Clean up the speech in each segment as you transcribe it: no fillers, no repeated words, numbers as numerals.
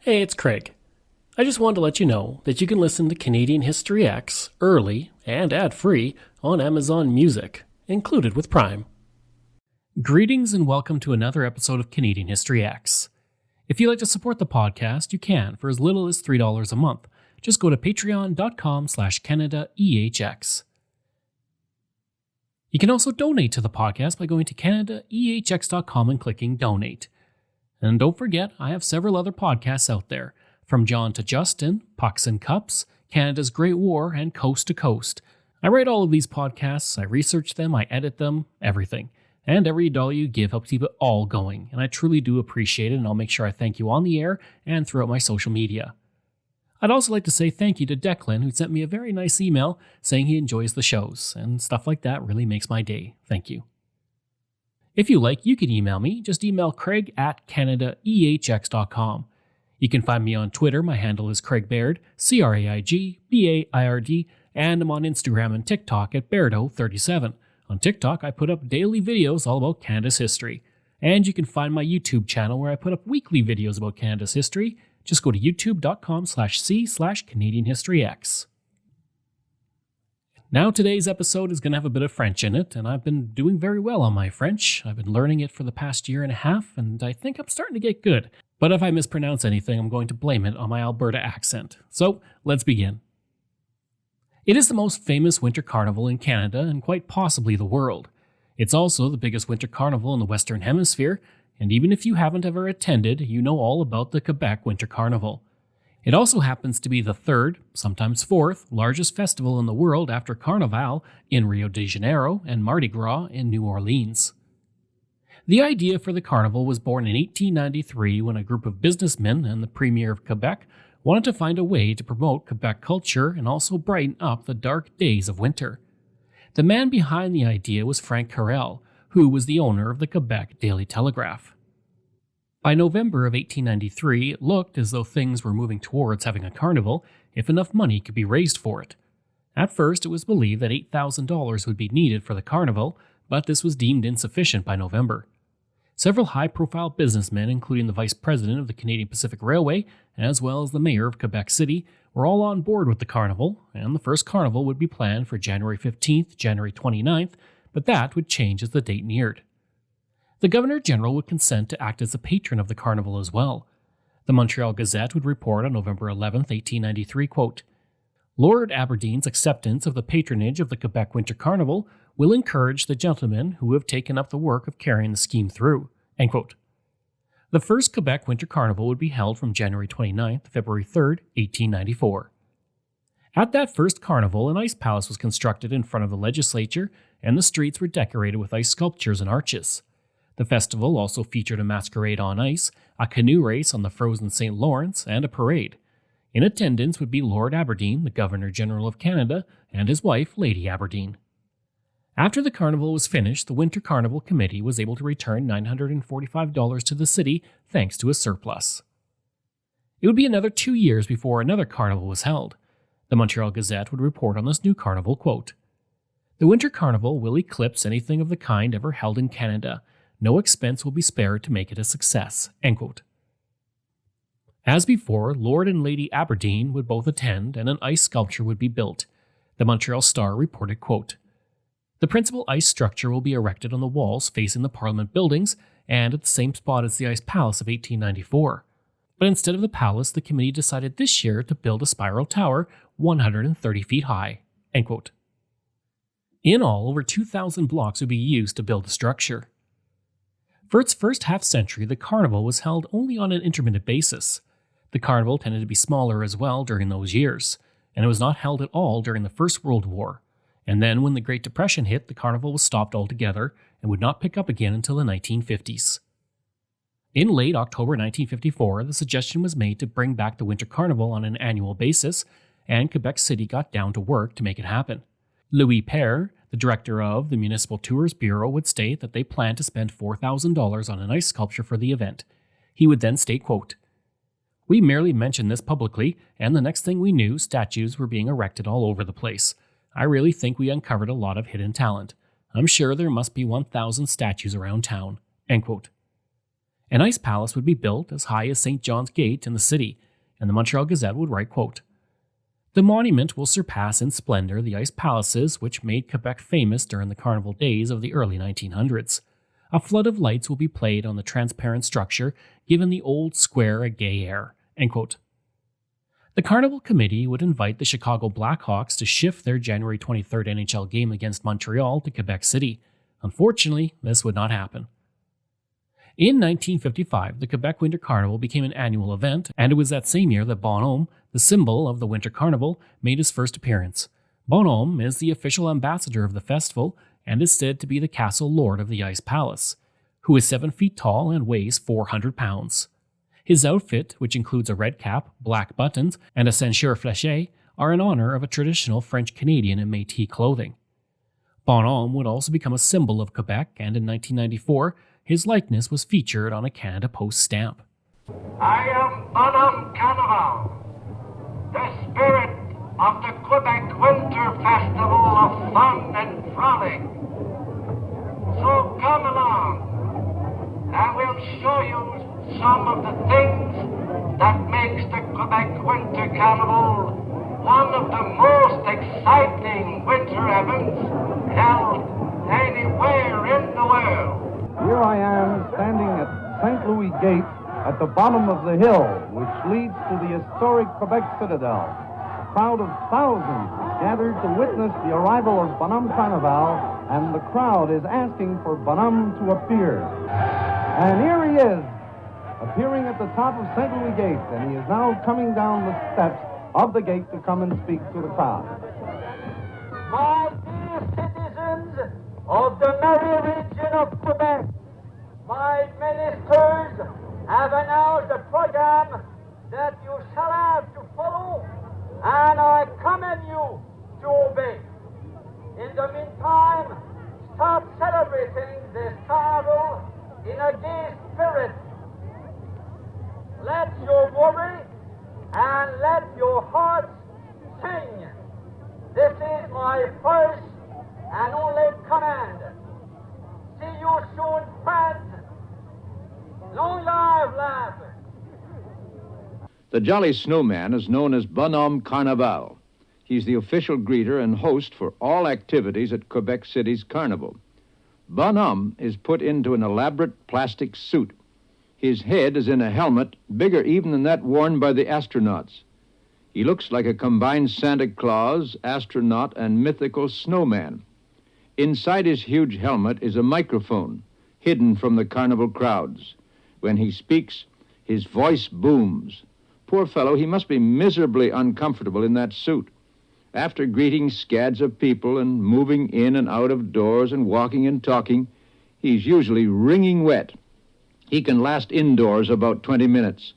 Hey, it's Craig. I just wanted to let you know that you can listen to Canadian History X early and ad-free on Amazon Music, included with Prime. Greetings and welcome to another episode of Canadian History X. If you'd like to support the podcast, you can for as little as $3 a month. Just go to patreon.com/CanadaEHX. You can also donate to the podcast by going to CanadaEHX.com and clicking Donate. And don't forget, I have several other podcasts out there, from John to Justin, Pucks and Cups, Canada's Great War, and Coast to Coast. I write all of these podcasts, I research them, I edit them, everything. And every dollar you give helps keep it all going, and I truly do appreciate it, and I'll make sure I thank you on the air and throughout my social media. I'd also like to say thank you to Declan, who sent me a very nice email saying he enjoys the shows, and stuff like that really makes my day. Thank you. If you like, you can email me. Just email craig@CanadaEHX.com. You can find me on Twitter. My handle is Craig Baird, CraigBaird, and I'm on Instagram and TikTok at Bairdo37. On TikTok, I put up daily videos all about Canada's history. And you can find my YouTube channel where I put up weekly videos about Canada's history. Just go to youtube.com/c/CanadianHistoryX. Now today's episode is going to have a bit of French in it, and I've been doing very well on my French. I've been learning it for the past year and a half, and I think I'm starting to get good. But if I mispronounce anything, I'm going to blame it on my Alberta accent. So, let's begin. It is the most famous winter carnival in Canada and quite possibly the world. It's also the biggest winter carnival in the Western Hemisphere, and even if you haven't ever attended, you know all about the Quebec Winter Carnival. It also happens to be the third, sometimes fourth, largest festival in the world after Carnival in Rio de Janeiro and Mardi Gras in New Orleans. The idea for the carnival was born in 1893 when a group of businessmen and the Premier of Quebec wanted to find a way to promote Quebec culture and also brighten up the dark days of winter. The man behind the idea was Frank Carrel, who was the owner of the Quebec Daily Telegraph. By November of 1893, it looked as though things were moving towards having a carnival if enough money could be raised for it. At first, it was believed that $8,000 would be needed for the carnival, but this was deemed insufficient by November. Several high-profile businessmen, including the vice president of the Canadian Pacific Railway, as well as the mayor of Quebec City, were all on board with the carnival, and the first carnival would be planned for January 15th, January 29th, but that would change as the date neared. The Governor-General would consent to act as a patron of the carnival as well. The Montreal Gazette would report on November 11, 1893, quote, "Lord Aberdeen's acceptance of the patronage of the Quebec Winter Carnival will encourage the gentlemen who have taken up the work of carrying the scheme through." End quote. The first Quebec Winter Carnival would be held from January 29th to February 3rd, 1894. At that first carnival, an ice palace was constructed in front of the legislature, and the streets were decorated with ice sculptures and arches. The festival also featured a masquerade on ice, a canoe race on the frozen St. Lawrence, and a parade. In attendance would be Lord Aberdeen, the Governor-General of Canada, and his wife, Lady Aberdeen. After the carnival was finished, the Winter Carnival Committee was able to return $945 to the city thanks to a surplus. It would be another 2 years before another carnival was held. The Montreal Gazette would report on this new carnival, quote, "The Winter Carnival will eclipse anything of the kind ever held in Canada. No expense will be spared to make it a success." End quote. As before, Lord and Lady Aberdeen would both attend, and an ice sculpture would be built. The Montreal Star reported, quote, "The principal ice structure will be erected on the walls facing the Parliament buildings and at the same spot as the Ice Palace of 1894. But instead of the palace, the committee decided this year to build a spiral tower 130 feet high." End quote. In all, over 2,000 blocks would be used to build the structure. For its first half-century, the carnival was held only on an intermittent basis. The carnival tended to be smaller as well during those years, and it was not held at all during the First World War. And then when the Great Depression hit, the carnival was stopped altogether and would not pick up again until the 1950s. In late October 1954, the suggestion was made to bring back the Winter Carnival on an annual basis, and Quebec City got down to work to make it happen. Louis Père, the director of the Municipal Tours Bureau, would state that they planned to spend $4,000 on an ice sculpture for the event. He would then state, quote, "We merely mentioned this publicly, and the next thing we knew, statues were being erected all over the place. I really think we uncovered a lot of hidden talent. I'm sure there must be 1,000 statues around town." End quote. An ice palace would be built as high as St. John's Gate in the city, and the Montreal Gazette would write, quote, "The monument will surpass in splendor the ice palaces which made Quebec famous during the carnival days of the early 1900s. A flood of lights will be played on the transparent structure, giving the old square a gay air." End quote. The Carnival Committee would invite the Chicago Blackhawks to shift their January 23rd NHL game against Montreal to Quebec City. Unfortunately, this would not happen. In 1955, the Quebec Winter Carnival became an annual event, and it was that same year that Bonhomme, the symbol of the Winter Carnival, made his first appearance. Bonhomme is the official ambassador of the festival and is said to be the castle lord of the Ice Palace, who is 7 feet tall and weighs 400 pounds. His outfit, which includes a red cap, black buttons, and a ceinture fléchée, are in honor of a traditional French-Canadian and Métis clothing. Bonhomme would also become a symbol of Quebec, and in 1994, his likeness was featured on a Canada Post stamp. I am Bonhomme Carnival, the spirit of the Quebec Winter Festival of fun and frolic. So come along, I will show you some of the things that makes the Quebec Winter Carnival one of the most exciting winter events held anywhere in the world. Here I am standing at St. Louis Gate at the bottom of the hill which leads to the historic Quebec Citadel. A crowd of thousands gathered to witness the arrival of Bonhomme Carnival, and the crowd is asking for Bonhomme to appear. And here he is, appearing at the top of St. Louis Gate, and he is now coming down the steps of the gate to come and speak to the crowd. My dear citizens of the merry region of Quebec, my ministers have announced a program that you shall have to follow, and I command you to obey. In the meantime, start celebrating this carnival in a gay spirit. Let your worry and let your hearts sing. This is my first and only command. See you soon, friends. Long live laugh. The Jolly Snowman is known as Bonhomme Carnival. He's the official greeter and host for all activities at Quebec City's carnival. Bonhomme is put into an elaborate plastic suit. His head is in a helmet bigger even than that worn by the astronauts. He looks like a combined Santa Claus, astronaut, and mythical snowman. Inside his huge helmet is a microphone, hidden from the carnival crowds. When he speaks, his voice booms. Poor fellow, he must be miserably uncomfortable in that suit. After greeting scads of people and moving in and out of doors and walking and talking, he's usually wringing wet. He can last indoors about 20 minutes.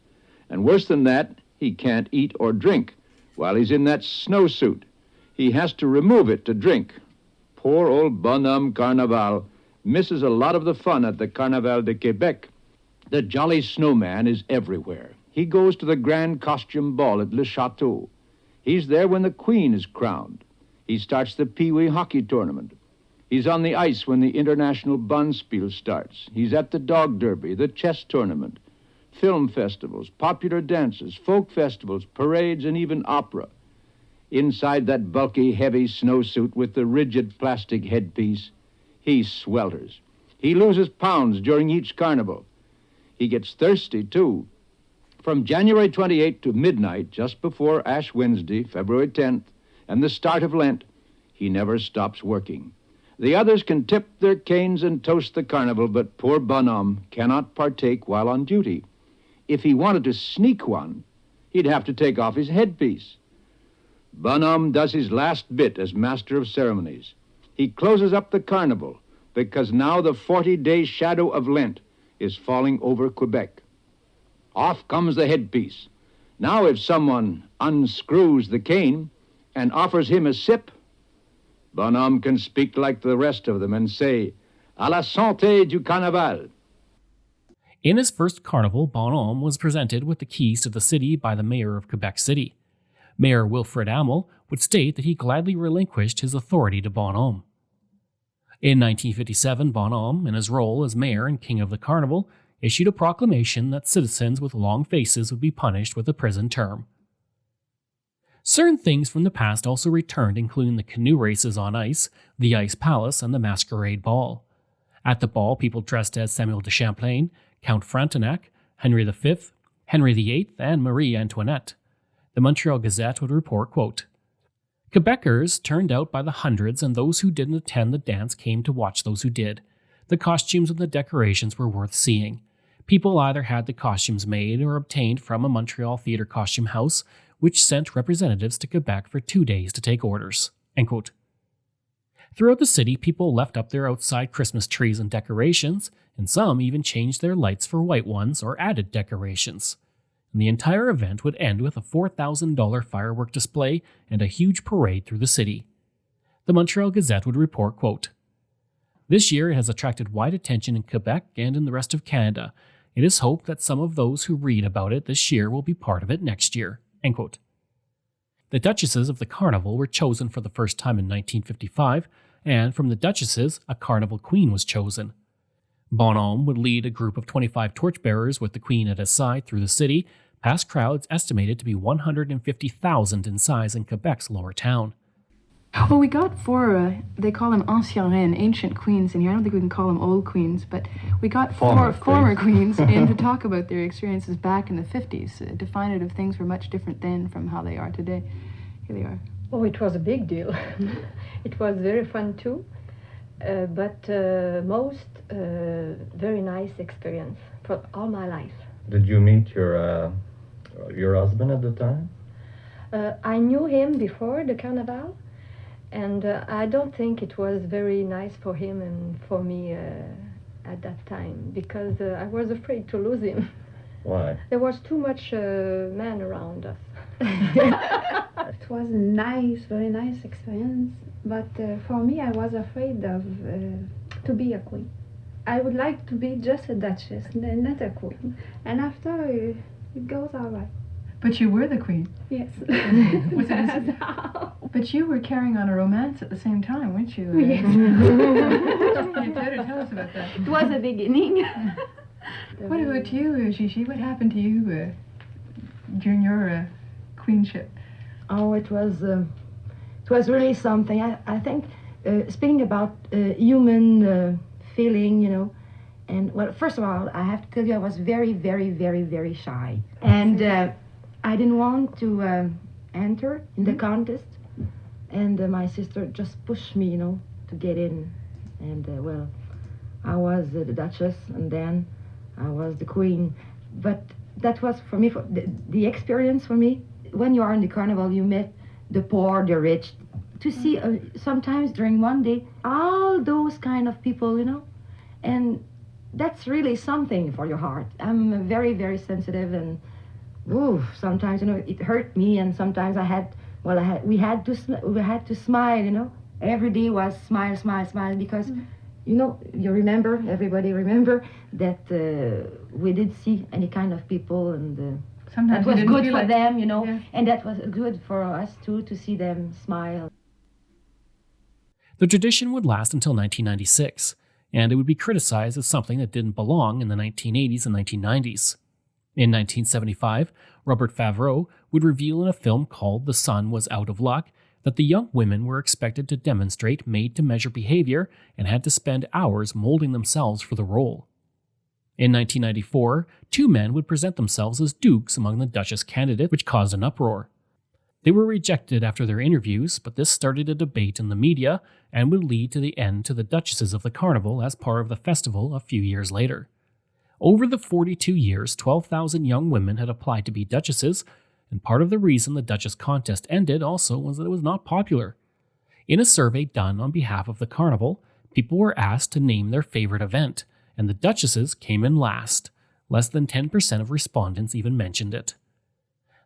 And worse than that, he can't eat or drink while he's in that snowsuit. He has to remove it to drink. Poor old Bonhomme Carnival misses a lot of the fun at the Carnaval de Québec. The Jolly Snowman is everywhere. He goes to the Grand Costume Ball at Le Château. He's there when the Queen is crowned. He starts the Pee-wee hockey tournament. He's on the ice when the International Bonspiel starts. He's at the Dog Derby, the chess tournament, film festivals, popular dances, folk festivals, parades, and even opera. Inside that bulky, heavy snowsuit with the rigid plastic headpiece, he swelters. He loses pounds during each carnival. He gets thirsty, too. From January 28th to midnight, just before Ash Wednesday, February 10th, and the start of Lent, he never stops working. The others can tip their canes and toast the carnival, but poor Bonhomme cannot partake while on duty. If he wanted to sneak one, he'd have to take off his headpiece. Bonhomme does his last bit as master of ceremonies. He closes up the carnival because now the 40-day shadow of Lent is falling over Quebec. Off comes the headpiece. Now if someone unscrews the cane and offers him a sip, Bonhomme can speak like the rest of them and say, "À la santé du carnaval." In his first carnival, Bonhomme was presented with the keys to the city by the mayor of Quebec City. Mayor Wilfrid Amel would state that he gladly relinquished his authority to Bonhomme. In 1957, Bonhomme, in his role as mayor and king of the carnival, issued a proclamation that citizens with long faces would be punished with a prison term. Certain things from the past also returned, including the canoe races on ice, the Ice Palace, and the Masquerade Ball. At the ball, people dressed as Samuel de Champlain, Count Frontenac, Henry V, Henry VIII, and Marie Antoinette. The Montreal Gazette would report, quote, Quebecers turned out by the hundreds, and those who didn't attend the dance came to watch those who did. The costumes and the decorations were worth seeing. People either had the costumes made or obtained from a Montreal theatre costume house, which sent representatives to Quebec for 2 days to take orders. End quote. Throughout the city, people left up their outside Christmas trees and decorations, and some even changed their lights for white ones or added decorations. And the entire event would end with a $4,000 firework display and a huge parade through the city. The Montreal Gazette would report, quote, This year it has attracted wide attention in Quebec and in the rest of Canada. It is hoped that some of those who read about it this year will be part of it next year. End quote. The Duchesses of the Carnival were chosen for the first time in 1955, and from the Duchesses, a Carnival Queen was chosen. Bonhomme would lead a group of 25 torchbearers with the Queen at his side through the city, past crowds estimated to be 150,000 in size in Quebec's lower town. Well, we got 4, they call them anciennes reines, ancient queens in here. I don't think we can call them old queens, but we got former queens in to talk about their experiences back in the 50s, definitive things were much different then from how they are today. Here they are. Oh, it was a big deal. It was very fun too, but most very nice experience for all my life. Did you meet your husband at the time? I knew him before the carnival, and I don't think it was very nice for him and for me at that time, because I was afraid to lose him. Why? There was too much men around us. It was a nice, very nice experience, but for me, I was afraid of to be a queen. I would like to be just a duchess, not a queen. And after, it goes all right. But you were the queen. Yes. But you were carrying on a romance at the same time, weren't you? Yes. You better tell us about that. It was a beginning. What about you, Gigi? What happened to you during your queenship? Oh, it was really something. I think, speaking about human feeling, you know, and well, first of all, I have to tell you, I was very, very, very, very shy, and I didn't want to enter in the contest, and my sister just pushed me, you know, to get in, and well, I was the Duchess, and then I was the Queen, but that was for me, for the experience for me. When you are in the carnival, you met the poor, the rich. To see sometimes during one day, all those kind of people, you know, and that's really something for your heart. I'm very, very sensitive, and sometimes, you know, it hurt me, and sometimes we had to smile, you know. Every day was smile, smile, smile, because, you know, everybody remember that we did see any kind of people, and Sometimes that was good for like them, you know, yeah. and that was good for us too, to see them smile. The tradition would last until 1996, and it would be criticized as something that didn't belong in the 1980s and 1990s. In 1975, Robert Favreau would reveal in a film called The Sun Was Out of Luck that the young women were expected to demonstrate made-to-measure behavior and had to spend hours molding themselves for the role. In 1994, 2 men would present themselves as dukes among the Duchess candidates, which caused an uproar. They were rejected after their interviews, but this started a debate in the media and would lead to the end to the Duchesses of the Carnival as part of the festival a few years later. Over the 42 years, 12,000 young women had applied to be duchesses, and part of the reason the Duchess contest ended also was that it was not popular. In a survey done on behalf of the Carnival, people were asked to name their favorite event, and the Duchesses came in last. Less than 10% of respondents even mentioned it.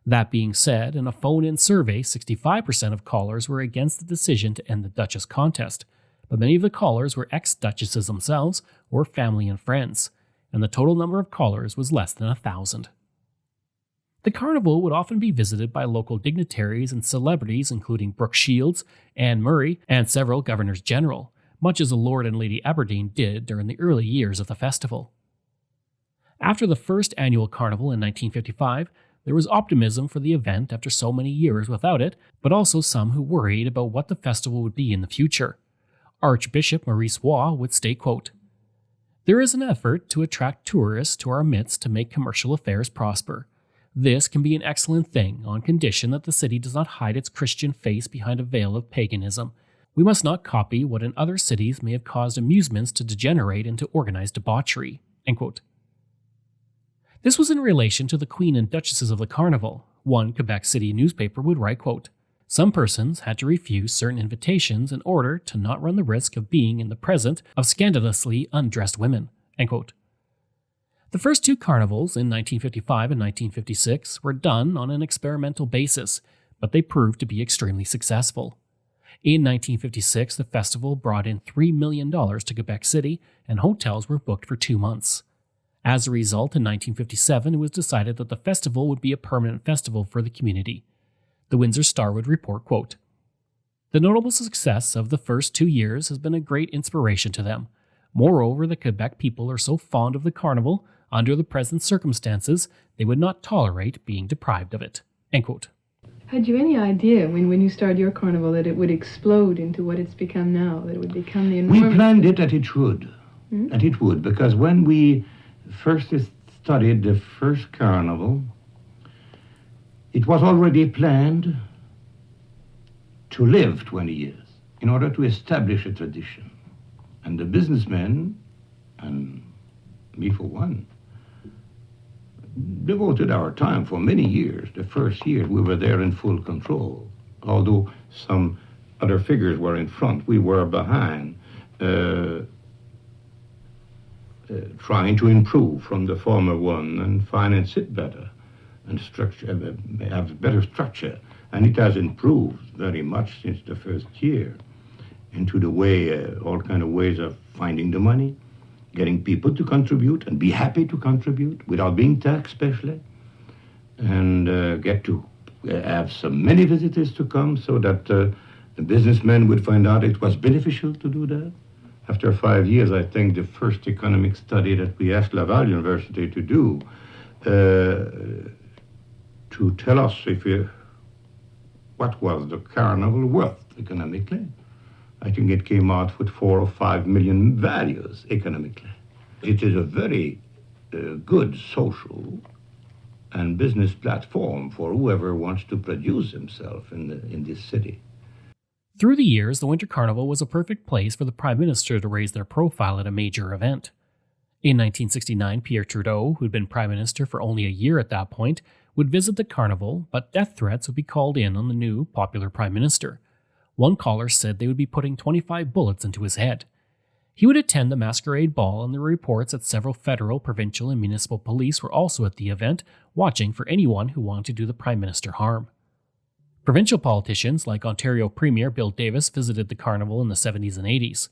That being said, in a phone-in survey, 65% of callers were against the decision to end the Duchess contest, but many of the callers were ex-duchesses themselves or family and friends, and the total number of callers was less than 1,000. The carnival would often be visited by local dignitaries and celebrities including Brooke Shields, Anne Murray, and several governors-general, much as the Lord and Lady Aberdeen did during the early years of the festival. After the first annual carnival in 1955, there was optimism for the event after so many years without it, but also some who worried about what the festival would be in the future. Archbishop Maurice Waugh would state, quote, "There is an effort to attract tourists to our midst to make commercial affairs prosper. This can be an excellent thing on condition that the city does not hide its Christian face behind a veil of paganism. We must not copy what in other cities may have caused amusements to degenerate into organized debauchery." End quote. This was in relation to the Queen and Duchesses of the Carnival. One Quebec City newspaper would write, quote, "Some persons had to refuse certain invitations in order to not run the risk of being in the presence of scandalously undressed women." End quote. The first two carnivals in 1955 and 1956 were done on an experimental basis, but they proved to be extremely successful. In 1956, the festival brought in $3 million to Quebec City, and hotels were booked for 2 months. As a result, in 1957, it was decided that the festival would be a permanent festival for the community. The Windsor Star would report, quote, "The notable success of the first 2 years has been a great inspiration to them. Moreover, the Quebec people are so fond of the carnival, under the present circumstances, they would not tolerate being deprived of it." End quote. Had you any idea when you started your carnival that it would explode into what it's become now, that it would become the enormous... We planned it that it should, that it would, because when we first studied the first carnival, it was already planned to live 20 years in order to establish a tradition. And the businessmen, and me for one, devoted our time for many years. The first year we were there in full control. Although some other figures were in front, we were behind, trying to improve from the former one and finance it better and have better structure. And it has improved very much since the first year into the way, all kind of ways of finding the money, getting people to contribute and be happy to contribute without being taxed especially, and get to have so many visitors to come so that the businessmen would find out it was beneficial to do that. After 5 years, I think the first economic study that we asked Laval University to do to tell us what was the carnival worth economically. I think it came out with 4 or 5 million values economically. It is a very good social and business platform for whoever wants to produce himself in this city. Through the years, the Winter Carnival was a perfect place for the Prime Minister to raise their profile at a major event. In 1969, Pierre Trudeau, who'd been Prime Minister for only a year at that point, would visit the carnival, but death threats would be called in on the new, popular Prime Minister. One caller said they would be putting 25 bullets into his head. He would attend the masquerade ball, and there were reports that several federal, provincial, and municipal police were also at the event, watching for anyone who wanted to do the Prime Minister harm. Provincial politicians like Ontario Premier Bill Davis visited the carnival in the 70s and 80s.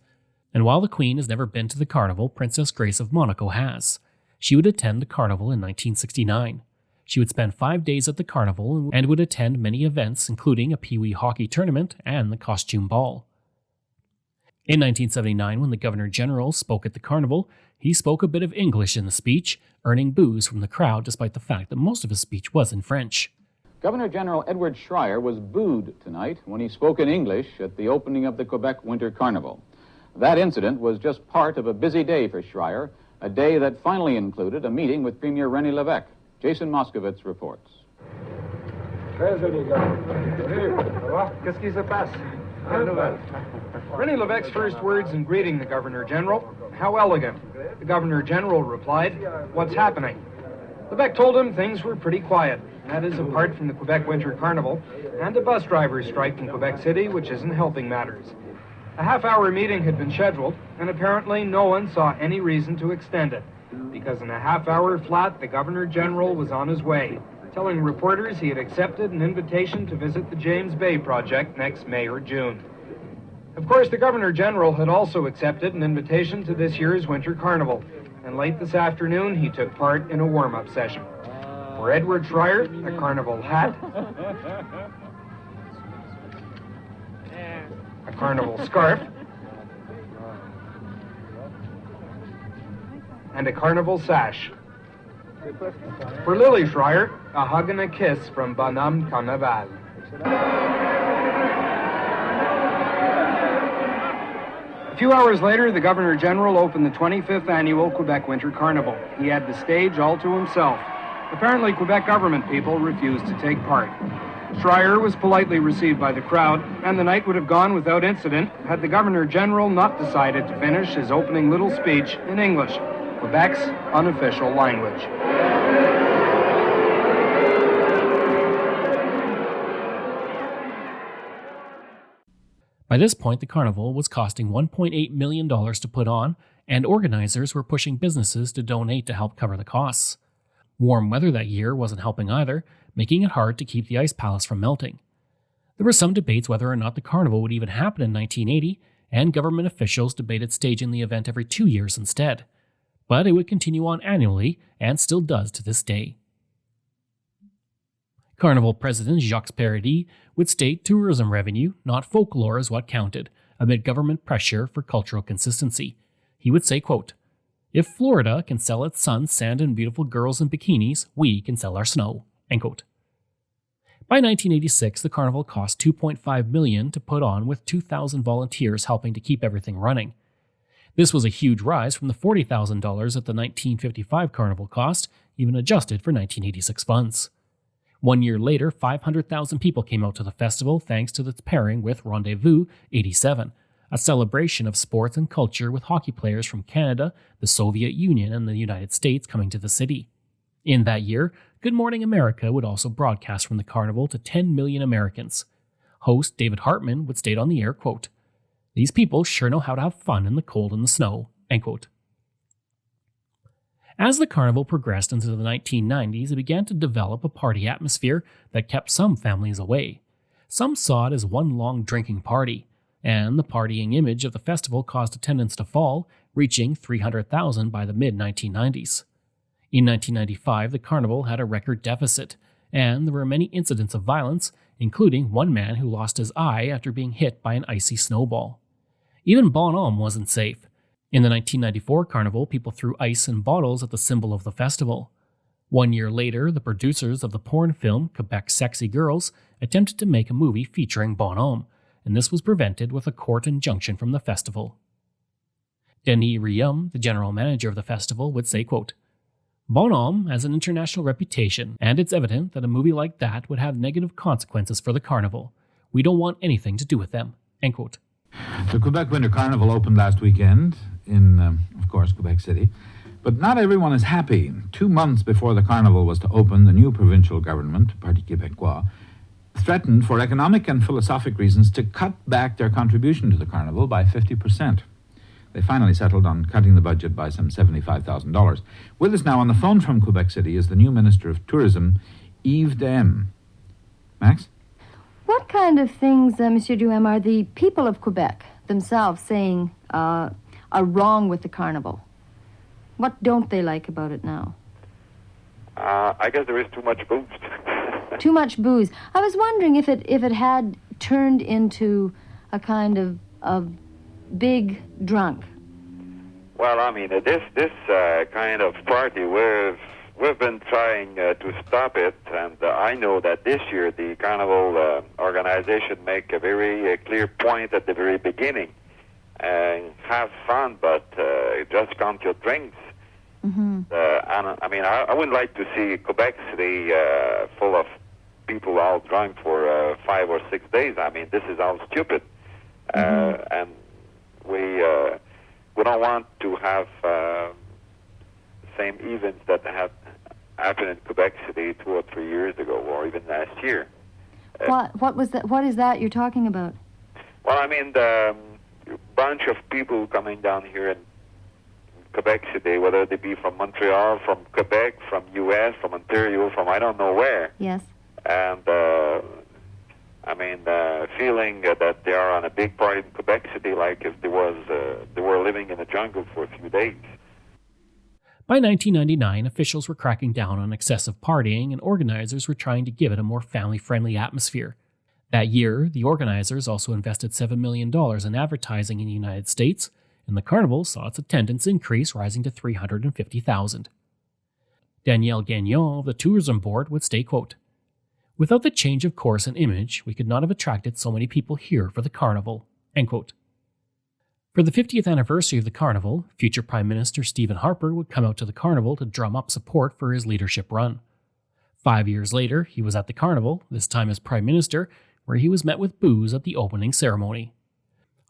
And while the Queen has never been to the carnival, Princess Grace of Monaco has. She would attend the carnival in 1969. She would spend 5 days at the carnival and would attend many events, including a Pee-wee hockey tournament and the costume ball. In 1979, when the Governor-General spoke at the carnival, he spoke a bit of English in the speech, earning boos from the crowd despite the fact that most of his speech was in French. Governor-General Edward Schreier was booed tonight when he spoke in English at the opening of the Quebec Winter Carnival. That incident was just part of a busy day for Schreier, a day that finally included a meeting with Premier René Lévesque. Jason Moskowitz reports. Qu'est-ce qui se passe? René Lévesque's first words in greeting the Governor-General, "How elegant." The Governor-General replied, "What's happening?" Lévesque told him things were pretty quiet. That is apart from the Quebec Winter Carnival and a bus driver's strike in Quebec City, which isn't helping matters. A half-hour meeting had been scheduled, and apparently no one saw any reason to extend it, because in a half-hour flat, the Governor-General was on his way, telling reporters he had accepted an invitation to visit the James Bay project next May or June. Of course, the Governor-General had also accepted an invitation to this year's Winter Carnival, and late this afternoon he took part in a warm-up session. For Edward Schreier, a carnival hat, a carnival scarf, and a carnival sash. For Lily Schreier, a hug and a kiss from Bonhomme Carnival. A few hours later, the Governor General opened the 25th annual Quebec Winter Carnival. He had the stage all to himself. Apparently, Quebec government people refused to take part. Schreier was politely received by the crowd, and the night would have gone without incident had the Governor General not decided to finish his opening little speech in English, Quebec's unofficial language. By this point, the carnival was costing $1.8 million to put on, and organizers were pushing businesses to donate to help cover the costs. Warm weather that year wasn't helping either, making it hard to keep the ice palace from melting. There were some debates whether or not the carnival would even happen in 1980, and government officials debated staging the event every 2 years instead. But it would continue on annually, and still does to this day. Carnival president Jacques Paradis would state tourism revenue, not folklore, is what counted, amid government pressure for cultural consistency. He would say, quote, "If Florida can sell its sun, sand, and beautiful girls in bikinis, we can sell our snow." End quote. By 1986, the carnival cost $2.5 million to put on, with 2,000 volunteers helping to keep everything running. This was a huge rise from the $40,000 that the 1955 carnival cost, even adjusted for 1986 funds. 1 year later, 500,000 people came out to the festival thanks to its pairing with Rendezvous 87, a celebration of sports and culture with hockey players from Canada, the Soviet Union, and the United States coming to the city. In that year, Good Morning America would also broadcast from the carnival to 10 million Americans. Host David Hartman would state on the air, quote, "These people sure know how to have fun in the cold and the snow." End quote. As the carnival progressed into the 1990s, it began to develop a party atmosphere that kept some families away. Some saw it as one long drinking party, and the partying image of the festival caused attendance to fall, reaching 300,000 by the mid-1990s. In 1995, the carnival had a record deficit, and there were many incidents of violence, including one man who lost his eye after being hit by an icy snowball. Even Bonhomme wasn't safe. In the 1994 carnival, people threw ice and bottles at the symbol of the festival. 1 year later, the producers of the porn film Quebec Sexy Girls attempted to make a movie featuring Bonhomme, and this was prevented with a court injunction from the festival. Denis Riem, the general manager of the festival, would say, quote, "Bonhomme has an international reputation, and it's evident that a movie like that would have negative consequences for the carnival. We don't want anything to do with them." End quote. The Quebec Winter Carnival opened last weekend in, of course, Quebec City. But not everyone is happy. 2 months before the carnival was to open, the new provincial government, Parti Québécois, threatened for economic and philosophic reasons to cut back their contribution to the carnival by 50%. They finally settled on cutting the budget by some $75,000. With us now on the phone from Quebec City is the new Minister of Tourism, Yves Duhem. Max? What kind of things, Monsieur Duhem, are the people of Quebec themselves saying are wrong with the carnival? What don't they like about it now? I guess there is too much booze. Too much booze. I was wondering if it had turned into a kind of big drunk. Well, I mean, this kind of party, we've been trying to stop it, and I know that this year the carnival organization make a very clear point at the very beginning. Have fun, but just count your drinks. Mm-hmm. And I mean, I wouldn't like to see Quebec City full of people all drunk for 5 or 6 days. I mean, this is all stupid. And we don't want to have same events that have happened in Quebec City 2 or 3 years ago, or even last year. What was that? What is that you're talking about? Well, I mean, the bunch of people coming down here in Quebec City, whether they be from Montreal, from Quebec, from U.S., from Ontario, from I don't know where. Yes. And I mean, feeling that they are on a big party in Quebec City, like if they were living in the jungle for a few days. By 1999, officials were cracking down on excessive partying, and organizers were trying to give it a more family-friendly atmosphere. That year, the organizers also invested $7 million in advertising in the United States, and the carnival saw its attendance increase, rising to 350,000. Danielle Gagnon of the tourism board would state, quote, "Without the change of course and image, we could not have attracted so many people here for the carnival." End quote. For the 50th anniversary of the carnival, future Prime Minister Stephen Harper would come out to the carnival to drum up support for his leadership run. 5 years later, he was at the carnival, this time as Prime Minister, where he was met with boos at the opening ceremony.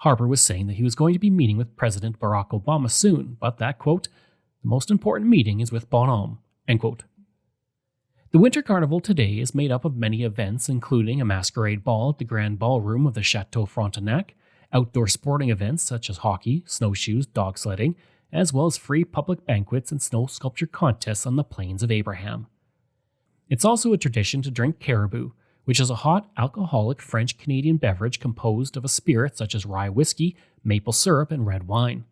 Harper was saying that he was going to be meeting with President Barack Obama soon, but that, quote, "The most important meeting is with Bonhomme," end quote. The Winter Carnival today is made up of many events, including a masquerade ball at the Grand Ballroom of the Chateau Frontenac, outdoor sporting events such as hockey, snowshoes, dog sledding, as well as free public banquets and snow sculpture contests on the Plains of Abraham. It's also a tradition to drink caribou, which is a hot, alcoholic French-Canadian beverage composed of a spirit such as rye whiskey, maple syrup, and red wine.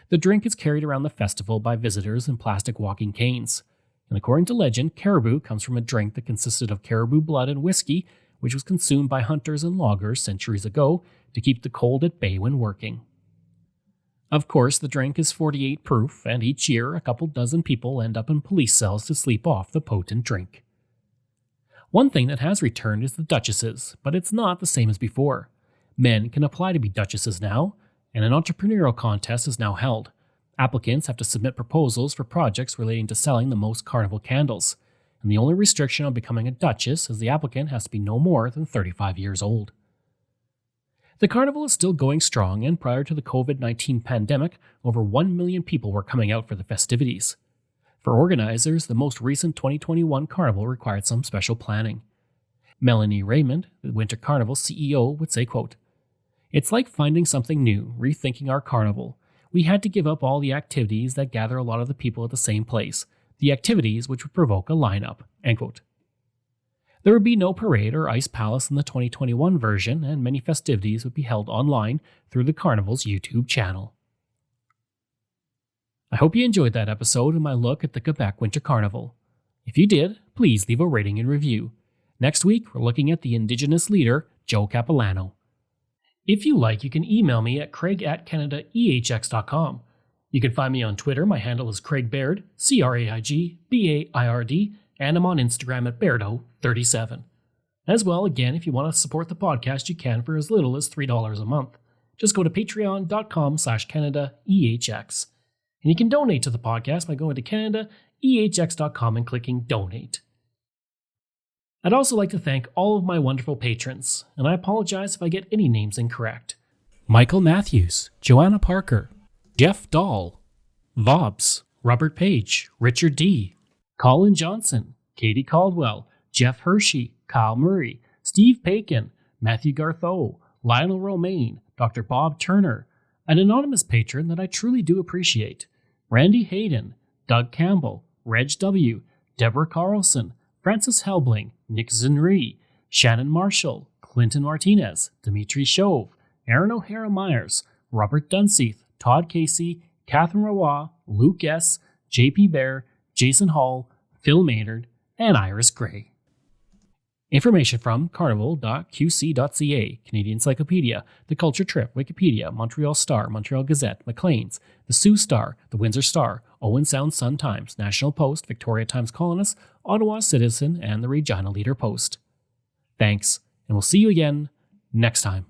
The drink is carried around the festival by visitors in plastic walking canes. And according to legend, caribou comes from a drink that consisted of caribou blood and whiskey, which was consumed by hunters and loggers centuries ago to keep the cold at bay when working. Of course, the drink is 48 proof, and each year a couple dozen people end up in police cells to sleep off the potent drink. One thing that has returned is the duchesses, but it's not the same as before. Men can apply to be duchesses now, and an entrepreneurial contest is now held. Applicants have to submit proposals for projects relating to selling the most carnival candles, and the only restriction on becoming a duchess is the applicant has to be no more than 35 years old. The carnival is still going strong, and prior to the COVID-19 pandemic, over 1 million people were coming out for the festivities. For organizers, the most recent 2021 carnival required some special planning. Melanie Raymond, the Winter Carnival CEO, would say, quote, "It's like finding something new, rethinking our carnival. We had to give up all the activities that gather a lot of the people at the same place, the activities which would provoke a lineup," end quote. There would be no parade or ice palace in the 2021 version, and many festivities would be held online through the carnival's YouTube channel. I hope you enjoyed that episode and my look at the Quebec Winter Carnival. If you did, please leave a rating and review. Next week, we're looking at the Indigenous leader, Joe Capilano. If you like, you can email me at craig@canadaehx.com. You can find me on Twitter. My handle is Craig Baird, CraigBaird, and I'm on Instagram at Bairdo37. As well, again, if you want to support the podcast, you can for as little as $3 a month. Just go to patreon.com/CanadaEHX. And you can donate to the podcast by going to CanadaEHX.com and clicking Donate. I'd also like to thank all of my wonderful patrons, and I apologize if I get any names incorrect. Michael Matthews, Joanna Parker, Jeff Dahl, Vobs, Robert Page, Richard D., Colin Johnson, Katie Caldwell, Jeff Hershey, Kyle Murray, Steve Pakin, Matthew Gartho, Lionel Romaine, Dr. Bob Turner, an anonymous patron that I truly do appreciate, Randy Hayden, Doug Campbell, Reg W., Deborah Carlson, Francis Helbling, Nick Zinri, Shannon Marshall, Clinton Martinez, Dimitri Chauve, Aaron O'Hara Myers, Robert Dunseith, Todd Casey, Catherine Roy, Luke S., JP Bear, Jason Hall, Phil Maynard, and Iris Gray. Information from carnival.qc.ca, Canadian Encyclopedia, The Culture Trip, Wikipedia, Montreal Star, Montreal Gazette, Maclean's, The Sioux Star, The Windsor Star, Owen Sound Sun Times, National Post, Victoria Times Colonist, Ottawa Citizen, and the Regina Leader Post. Thanks, and we'll see you again next time.